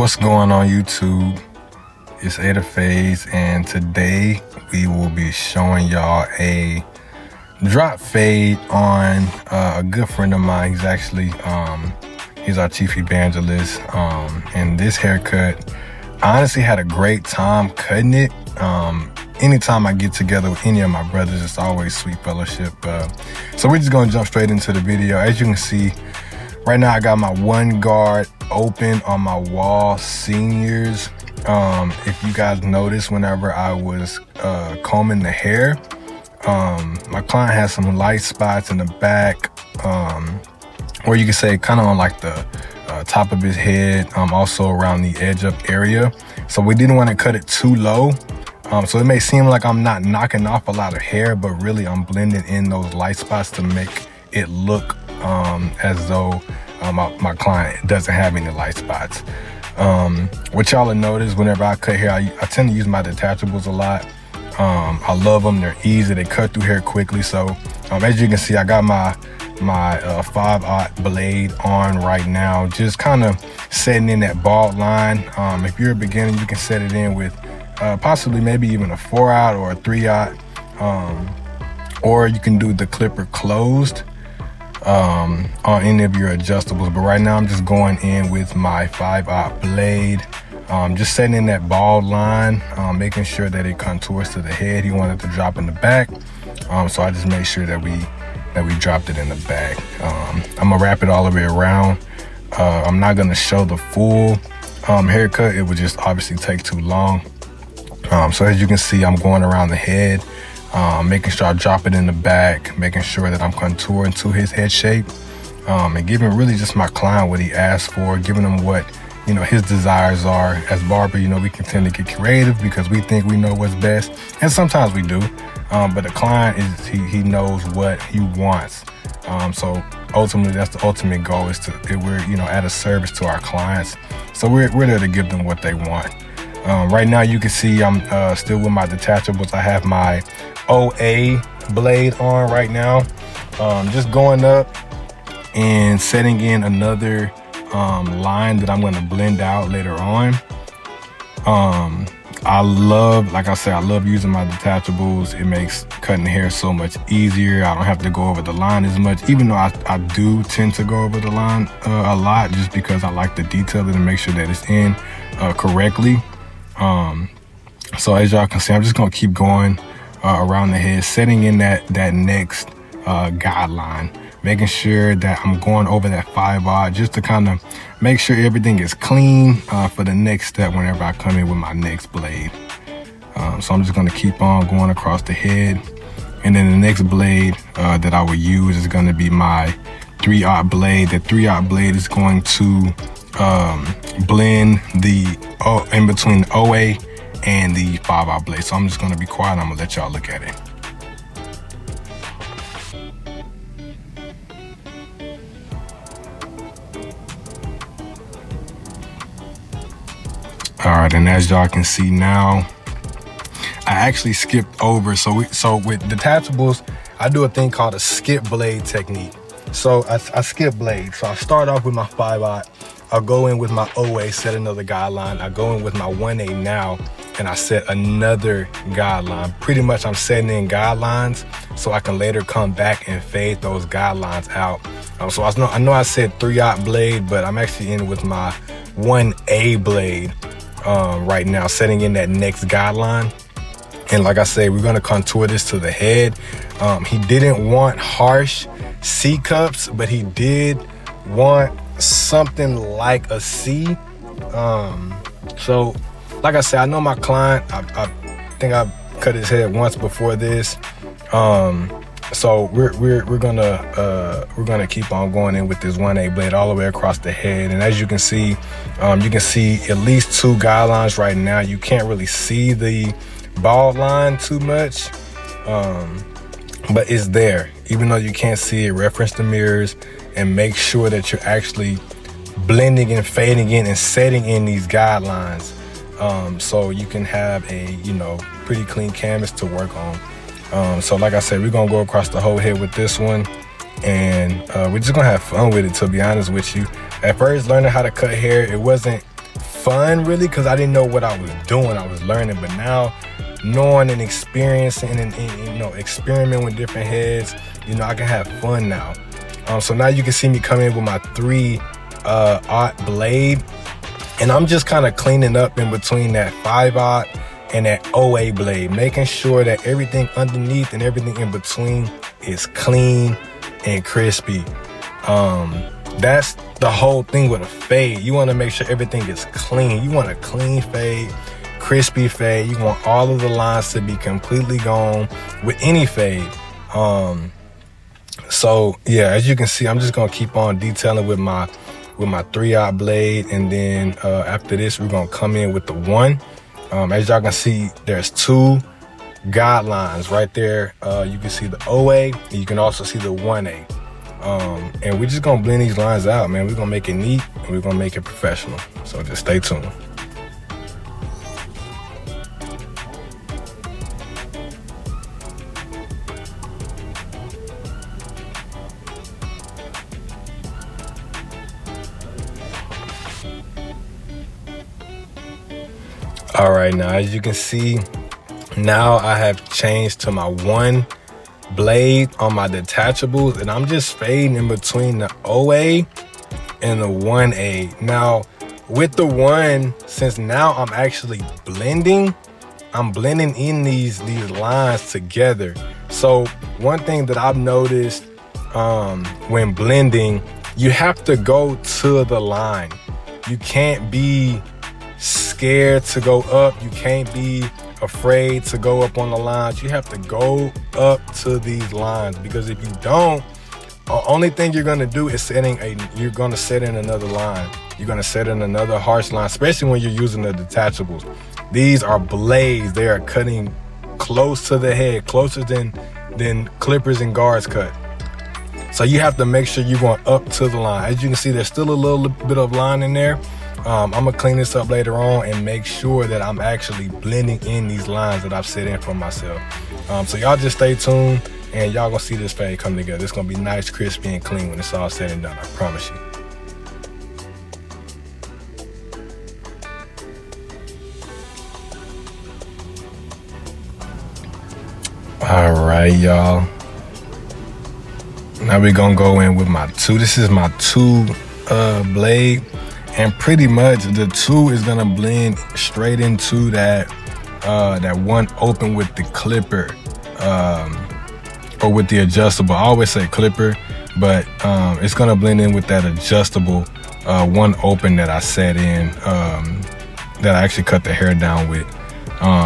What's going on YouTube? It's Ada Phase, and today we will be showing y'all a drop fade on a good friend of mine. He's actually he's our chief evangelist, and this haircut, I honestly had a great time cutting it. Anytime I get together with any of my brothers, it's always sweet fellowship. So we're just gonna jump straight into the video. As you can see, right now I got my one guard open on my wall seniors. If you guys notice, whenever I was combing the hair, my client has some light spots in the back, or you can say kind of on like the top of his head, also around the edge up area. So we didn't want to cut it too low. So it may seem like I'm not knocking off a lot of hair, but really I'm blending in those light spots to make it look as though my client doesn't have any light spots. What y'all will notice whenever I cut hair, I tend to use my detachables a lot. I love them. They're easy. They cut through hair quickly. So as you can see, I got my 5/0 blade on right now, just kind of setting in that bald line. If you're a beginner, you can set it in with possibly maybe even a 4/0 or a 3/0, or you can do the clipper closed on any of your adjustables. But right now I'm just going in with my 5/0 blade, just setting in that bald line, making sure that it contours to the head. He wanted to drop in the back, so I just made sure that we dropped it in the back. I'm gonna wrap it all the way around. I'm not gonna show the full haircut. It would just obviously take too long. So as you can see, I'm going around the head, making sure I drop it in the back, making sure that I'm contouring to his head shape, and giving really just my client what he asked for, giving him what, you know, his desires are. As barber, you know, we can tend to get creative because we think we know what's best, and sometimes we do, but the client is, he knows what he wants. So ultimately, that's the ultimate goal, is we're, you know, at a service to our clients. So we're there to give them what they want. Right now you can see I'm still with my detachables. I have my OA blade on right now, just going up and setting in another line that I'm going to blend out later on. Like I said, I love using my detachables. It makes cutting hair so much easier. I don't have to go over the line as much, even though I do tend to go over the line a lot, just because I like to detail it and make sure that it's in correctly. So as y'all can see, I'm just gonna keep going around the head, setting in that next guideline, making sure that I'm going over that 5/0 just to kind of make sure everything is clean for the next step whenever I come in with my next blade. So I'm just gonna keep on going across the head, and then the next blade that I will use is gonna be my 3/0 blade. The 3/0 blade is going to blend in between the OA and the 5/0 blade. So I'm just gonna be quiet. I'm gonna let y'all look at it. All right, and as y'all can see now, I actually skipped over. So with detachables, I do a thing called a skip blade technique. So I skip blade. So I start off with my 5/0. I'll go in with my OA, set another guideline. I go in with my 1/8 now, and I set another guideline. Pretty much I'm setting in guidelines so I can later come back and fade those guidelines out. So I know I said 3/0 blade, but I'm actually in with my 1/8 blade right now, setting in that next guideline. And like I said, we're gonna contour this to the head. He didn't want harsh C cups, but he did want something like a C. So like I said, I know my client, I think I cut his head once before this. So we're gonna keep on going in with this 1/8 blade all the way across the head. And as you can see at least 2 guidelines right now. You can't really see the bald line too much, but it's there. Even though you can't see it, reference the mirrors and make sure that you're actually blending and fading in and setting in these guidelines, so you can have a, you know, pretty clean canvas to work on. So like I said, we're gonna go across the whole head with this one, and we're just gonna have fun with it, to be honest with you. At first, learning how to cut hair, it wasn't fun really, because I didn't know what I was doing. I was learning, but now knowing and experiencing and experimenting with different heads, I can have fun now. So now you can see me come in with my 3/0 blade, and I'm just kind of cleaning up in between that 5/0 and that OA blade, making sure that everything underneath and everything in between is clean and crispy. That's the whole thing with a fade. You want to make sure everything is clean. You want a clean fade, crispy fade. You want all of the lines to be completely gone with any fade. So yeah, as you can see, I'm just gonna keep on detailing with my 3/0 blade, and then after this, we're gonna come in with the 1. As y'all can see, there's 2 guidelines right there. You can see the OA, and you can also see the 1A. And we're just gonna blend these lines out, man. We're gonna make it neat, and we're gonna make it professional. So just stay tuned. All right, now as you can see, now I have changed to my 1 blade on my detachables, and I'm just fading in between the OA and the 1A. Now with the 1, since now I'm actually blending, I'm blending in these lines together. So one thing that I've noticed when blending, you have to go to the line. You can't be scared to go up. You can't be afraid to go up on the lines. You have to go up to these lines, because if you don't, the only thing you're gonna do is you're gonna set in another line. You're gonna set in another harsh line, especially when you're using the detachables. These are blades. They are cutting close to the head, closer than clippers and guards cut. So you have to make sure you're going up to the line. As you can see, there's still a little bit of line in there. I'm gonna clean this up later on and make sure that I'm actually blending in these lines that I've set in for myself. So y'all just stay tuned, and y'all gonna see this fade come together. It's gonna be nice, crispy, and clean when it's all said and done, I promise you. All right, y'all. Now we're gonna go in with my 2. This is my 2 blade. And pretty much the 2 is gonna blend straight into that 1 open with the clipper, or with the adjustable. I always say clipper, but it's gonna blend in with that adjustable 1 open that I set in, that I actually cut the hair down with.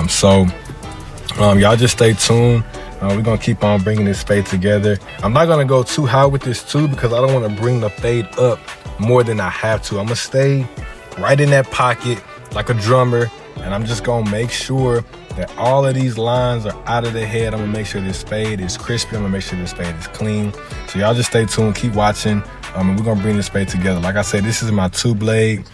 So y'all just stay tuned. We're gonna keep on bringing this fade together. I'm not gonna go too high with this 2, because I don't want to bring the fade up more than I have to. I'm gonna stay right in that pocket like a drummer, and I'm just gonna make sure that all of these lines are out of the head. I'm gonna make sure this fade is crispy. I'm gonna make sure this fade is clean. So y'all just stay tuned, keep watching, and we're gonna bring this fade together. Like I said, this is my 2 blade,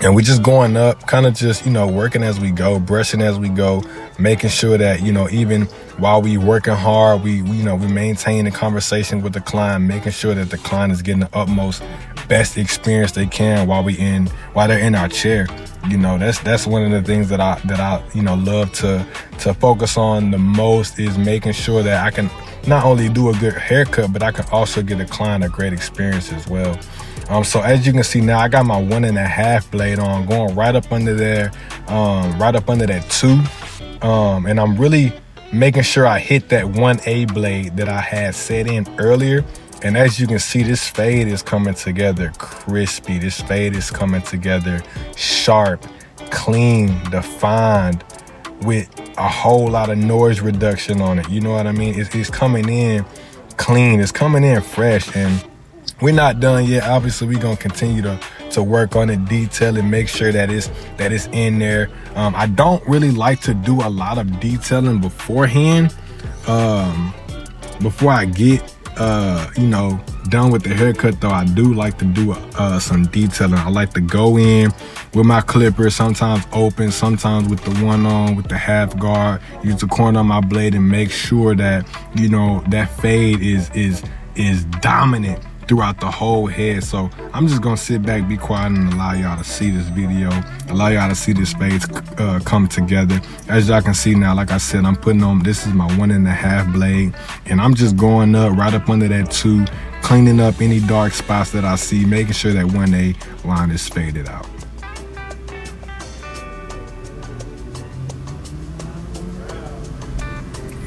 and we're just going up, kind of just, working as we go, brushing as we go, making sure that, even while we working hard, we maintain the conversation with the client, making sure that the client is getting the utmost best experience they can while they're in our chair. That's one of the things that I love to focus on the most, is making sure that I can not only do a good haircut, but I can also get the client a great experience as well. So as you can see now, I got my 1.5 blade on, going right up under there, right up under that 2. And I'm really making sure I hit that 1A blade that I had set in earlier. And as you can see, this fade is coming together crispy. This fade is coming together sharp, clean, defined, with a whole lot of noise reduction on it. You know what I mean? It's coming in clean. It's coming in fresh. And we're not done yet. Obviously, we're gonna continue to work on it, detail it, make sure that it's in there. I don't really like to do a lot of detailing beforehand. Before I get done with the haircut, though, I do like to do some detailing. I like to go in with my clipper, sometimes open, sometimes with the 1 on, with the half guard, use the corner of my blade and make sure that that fade is dominant throughout the whole head. So I'm just gonna sit back, be quiet, and allow y'all to see this video, allow y'all to see this fade come together. As y'all can see now, like I said, I'm putting on, this is my 1.5 blade, and I'm just going up right up under that 2, cleaning up any dark spots that I see, making sure that 1A line is faded out.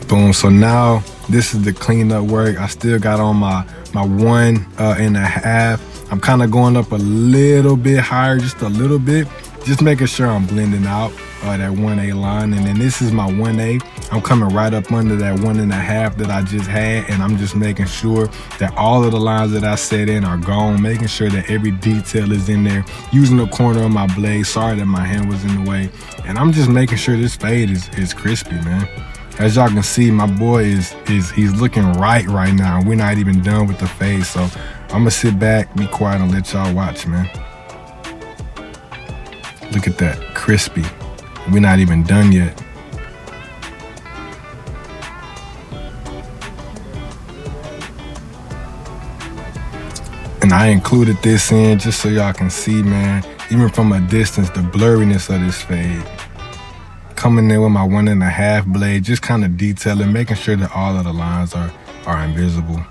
Boom. So now this is the cleanup work. I still got on my 1.5. I'm kind of going up a little bit higher, just a little bit, just making sure I'm blending out that 1A line. And then this is my 1A. I'm coming right up under that 1.5 that I just had, and I'm just making sure that all of the lines that I set in are gone, making sure that every detail is in there, using the corner of my blade. Sorry that my hand was in the way. And I'm just making sure this fade is crispy, man. As y'all can see, my boy he's looking right now. We're not even done with the fade, so I'm gonna sit back, be quiet, and let y'all watch, man. Look at that, crispy. We're not even done yet. And I included this in just so y'all can see, man, even from a distance, the blurriness of this fade. Coming in with my 1.5 blade, just kind of detailing, making sure that all of the lines are invisible.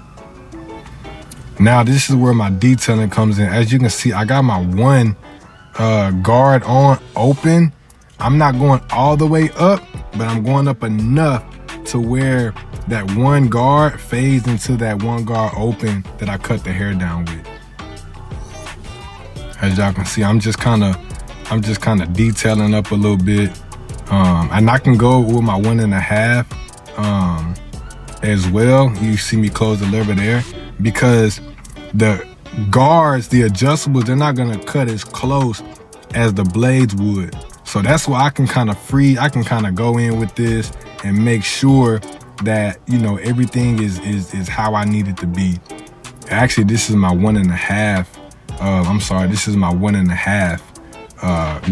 Now this is where my detailing comes in. As you can see, I got my 1 guard on open. I'm not going all the way up, but I'm going up enough to where that 1 guard fades into that 1 guard open that I cut the hair down with. As y'all can see, I'm just kind of detailing up a little bit. And I can go with my 1.5 as well. You see me close the lever there, because the guards, the adjustables, they're not gonna cut as close as the blades would. So that's why I can kind of go in with this and make sure that, you know, everything is how I need it to be. Actually, this is my 1.5. This is my 1.5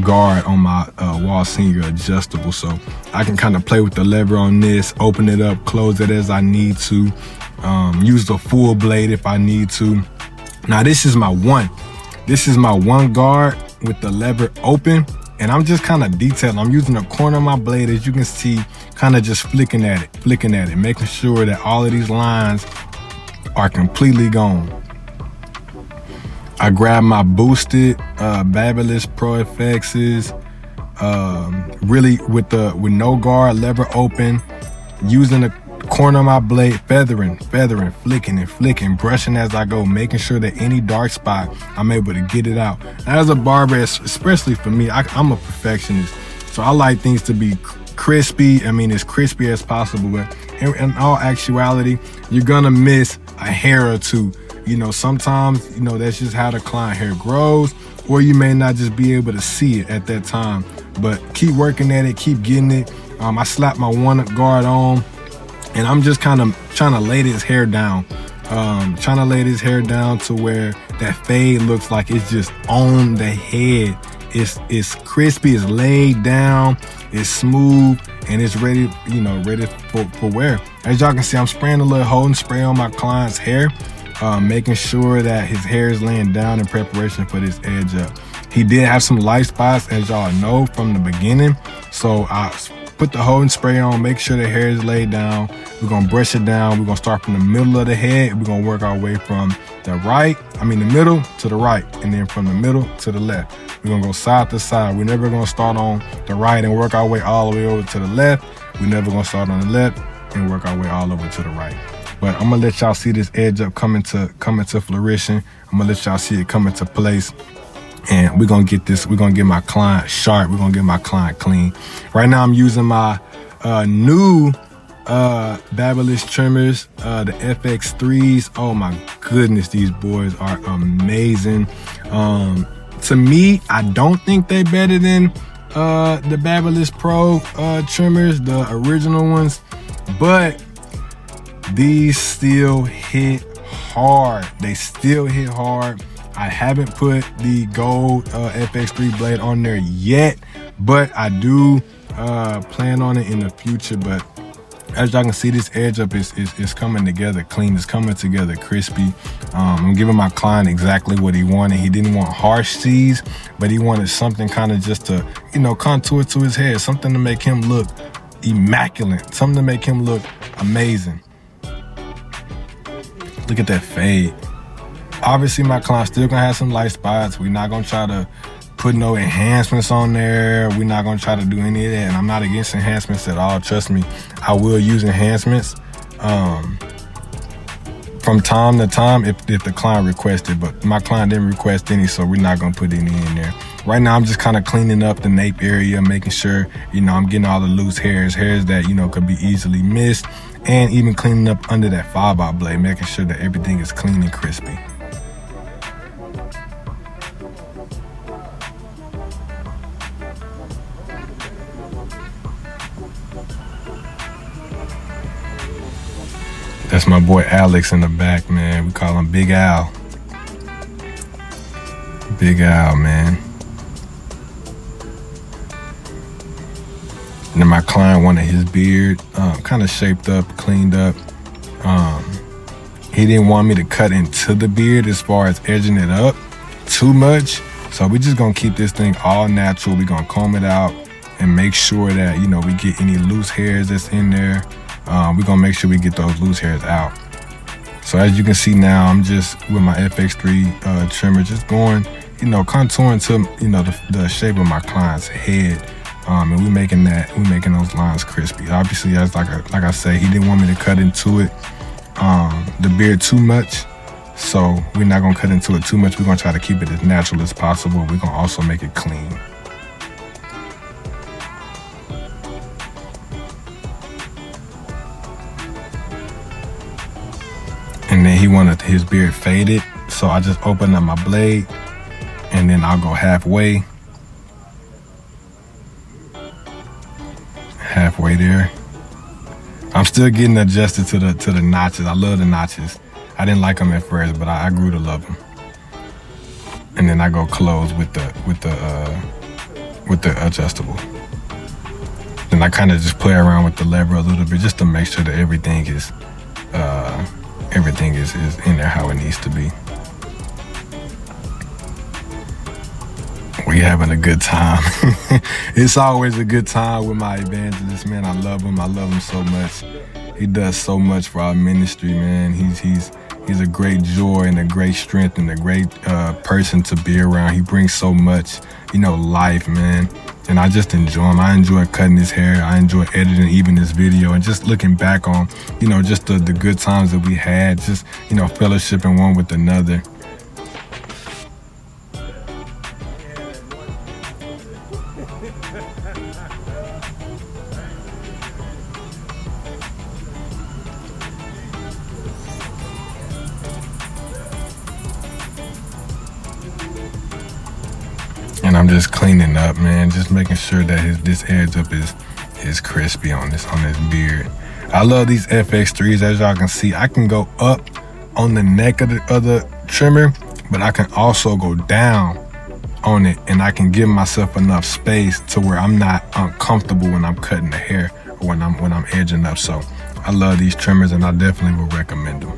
guard on my Wall Senior adjustable. So I can kind of play with the lever on this, open it up, close it as I need to, use the full blade if I need to. Now this is my 1 guard with the lever open, and I'm just kind of detailing. I'm using the corner of my blade, as you can see, kind of just flicking at it, making sure that all of these lines are completely gone. I grabbed my boosted Babyliss Pro FXs, really with no guard, lever open, using the corner of my blade, feathering, flicking and flicking, brushing as I go, making sure that any dark spot, I'm able to get it out. Now, as a barber, especially for me, I'm a perfectionist, so I like things to be crispy. I mean, as crispy as possible, but in all actuality, you're gonna miss a hair or two. You know, sometimes, you know, that's just how the client hair grows, or you may not just be able to see it at that time. But keep working at it, keep getting it. I slapped my 1 guard on, and I'm just kind of trying to lay this hair down. To where that fade looks like it's just on the head. It's crispy, it's laid down, it's smooth, and it's ready, you know, ready for wear. As y'all can see, I'm spraying a little holding spray on my client's hair, making sure that his hair is laying down in preparation for this edge up. He did have some light spots, as y'all know from the beginning, so I put the holding spray on, make sure the hair is laid down. We're gonna brush it down. We're gonna start from the middle of the head. We're gonna work our way from the middle to the right, and then from the middle to the left. We're gonna go side to side. We're never gonna start on the right and work our way all the way over to the left. We're never gonna start on the left and work our way all over to the right. But I'm gonna let y'all see this edge up coming to fruition. I'm gonna let y'all see it come into place. And we're gonna get my client sharp. We're gonna get my client clean. Right now I'm using my new Babyliss trimmers, the FX3s. Oh my goodness, these boys are amazing. To me, I don't think they're better than the Babyliss Pro trimmers, the original ones, but these still hit hard. They still hit hard. I haven't put the gold FX3 blade on there yet, but I do plan on it in the future. But as y'all can see, this edge up is coming together clean. It's coming together crispy. I'm giving my client exactly what he wanted. He didn't want harsh C's, but he wanted something kind of just to, contour to his hair, something to make him look immaculate, something to make him look amazing. Look at that fade. Obviously, my client's still gonna have some light spots. We're not gonna try to put no enhancements on there. We're not gonna try to do any of that. And I'm not against enhancements at all. Trust me, I will use enhancements from time to time if the client requested. But my client didn't request any, so we're not gonna put any in there. Right now, I'm just kind of cleaning up the nape area, making sure, I'm getting all the loose hairs that, could be easily missed, and even cleaning up under that 5/0 blade, making sure that everything is clean and crispy. That's my boy Alex in the back, man. We call him Big Al. Big Al, man. And then my client wanted his beard kind of shaped up, cleaned up. He didn't want me to cut into the beard as far as edging it up too much. So we just gonna keep this thing all natural. We're gonna comb it out and make sure that, we get any loose hairs that's in there. We're gonna make sure we get those loose hairs out. So as you can see now, I'm just with my FX3 trimmer, just going, contouring to, the shape of my client's head. And we're making those lines crispy. Obviously, as like I say, he didn't want me to cut into it, the beard too much. So we're not gonna cut into it too much. We're gonna try to keep it as natural as possible. We're gonna also make it clean. And then he wanted his beard faded, so I just opened up my blade, and then I'll go halfway there. I'm still getting adjusted to the notches. I love the notches. I didn't like them at first, but I grew to love them. And then I go close with the adjustable. Then I kind of just play around with the lever a little bit just to make sure that everything is in there how it needs to be. We having a good time. It's always a good time with my evangelist, man. I love him. I love him so much. He does so much for our ministry, man. He's a great joy and a great strength and a great person to be around. He brings so much, life, man. And I just enjoy him. I enjoy cutting his hair. I enjoy editing even this video and just looking back on, just the good times that we had, just, fellowshipping one with another. And I'm just cleaning up, man. Just making sure that this edge up is crispy on this beard. I love these FX3s. As y'all can see, I can go up on the neck of the trimmer, but I can also go down on it, and I can give myself enough space to where I'm not uncomfortable when I'm cutting the hair or when I'm edging up. So I love these trimmers, and I definitely would recommend them.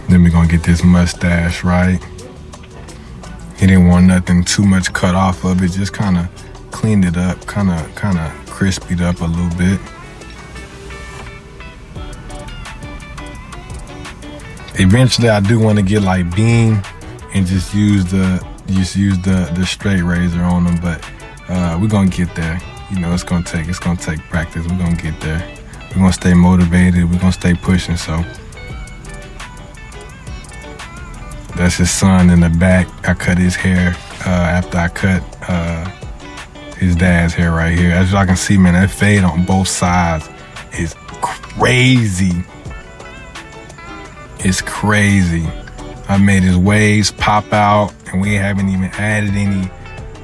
Then we're gonna get this mustache right. He didn't want nothing too much cut off of it, just kind of cleaned it up, kind of crispied up a little bit. Eventually, I do want to get like beam and just use the straight razor on them, but we're gonna get there. It's gonna take practice. We're gonna get there. We're gonna stay motivated. We're gonna stay pushing. So. That's his son in the back. I cut his hair after I cut his dad's hair right here. As y'all can see, man, that fade on both sides is crazy. It's crazy. I made his waves pop out, and we haven't even added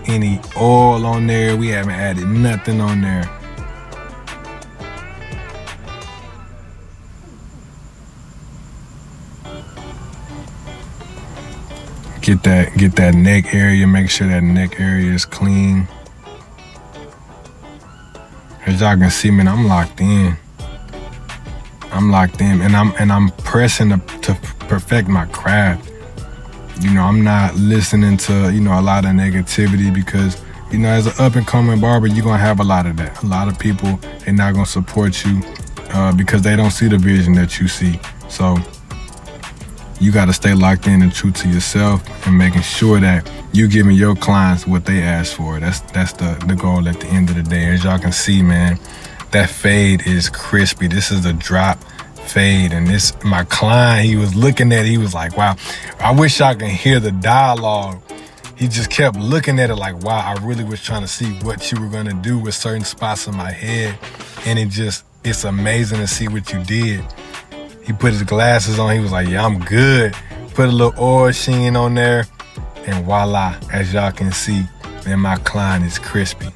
any oil on there. We haven't added nothing on there. Get that neck area, make sure that neck area is clean. As y'all can see, man, I'm locked in. And I'm pressing to perfect my craft. You know, I'm not listening to, you know, a lot of negativity because, you know, as an up and coming barber, you're gonna have a lot of that. A lot of people, they're not gonna support you because they don't see the vision that you see. So you got to stay locked in and true to yourself and making sure that you giving your clients what they ask for. That's the goal at the end of the day. As y'all can see, man, that fade is crispy. This is a drop fade. And my client, he was looking at it. He was like, wow, I wish I could hear the dialogue. He just kept looking at it like, wow, I really was trying to see what you were going to do with certain spots in my head. And it's amazing to see what you did. He put his glasses on. He was like, yeah, I'm good. Put a little oil sheen on there. And voila, as y'all can see, man, my client is crispy.